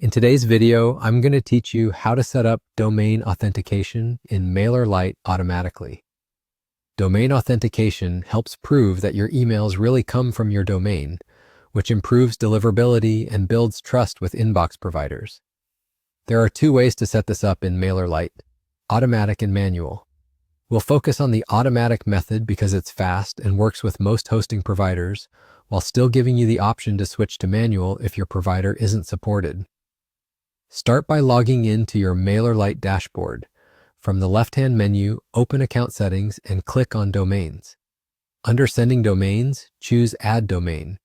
In today's video, I'm going to teach you how to set up domain authentication in MailerLite automatically. Domain authentication helps prove that your emails really come from your domain, which improves deliverability and builds trust with inbox providers. There are two ways to set this up in MailerLite: automatic and manual. We'll focus on the automatic method because it's fast and works with most hosting providers, while still giving you the option to switch to manual if your provider isn't supported. Start by logging in to your MailerLite dashboard. From the left-hand menu, open Account Settings and click on Domains. Under Sending Domains, choose Add Domain.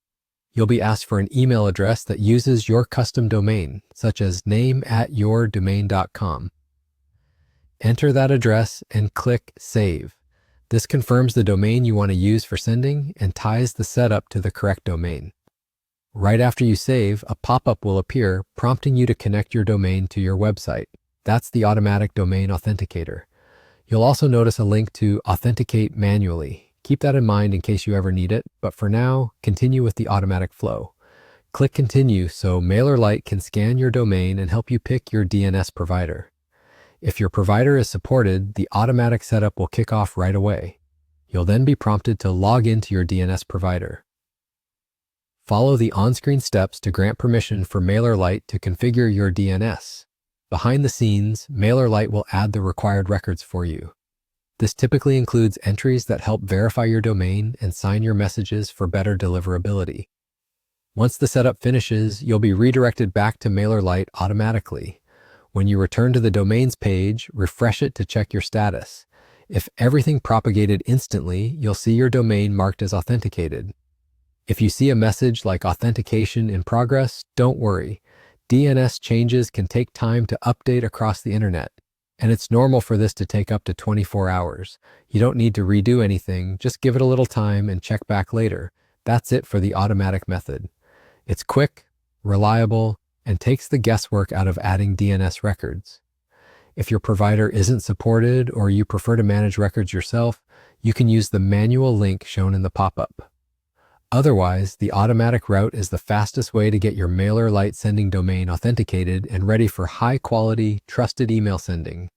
You'll be asked for an email address that uses your custom domain, such as name@yourdomain.com. Enter that address and click Save. This confirms the domain you want to use for sending and ties the setup to the correct domain. Right after you save, a pop-up will appear prompting you to connect your domain to your website. That's the automatic domain authenticator. You'll also notice a link to authenticate manually. Keep that in mind in case you ever need it, but for now, continue with the automatic flow. Click Continue so MailerLite can scan your domain and help you pick your DNS provider. If your provider is supported, the automatic setup will kick off right away. You'll then be prompted to log into your DNS provider. Follow the on-screen steps to grant permission for MailerLite to configure your DNS. Behind the scenes, MailerLite will add the required records for you. This typically includes entries that help verify your domain and sign your messages for better deliverability. Once the setup finishes, you'll be redirected back to MailerLite automatically. When you return to the domains page, refresh it to check your status. If everything propagated instantly, you'll see your domain marked as authenticated. If you see a message like authentication in progress, don't worry. DNS changes can take time to update across the internet, and it's normal for this to take up to 24 hours. You don't need to redo anything, just give it a little time and check back later. That's it for the automatic method. It's quick, reliable, and takes the guesswork out of adding DNS records. If your provider isn't supported or you prefer to manage records yourself, you can use the manual link shown in the pop-up. Otherwise, the automatic route is the fastest way to get your MailerLite sending domain authenticated and ready for high-quality, trusted email sending.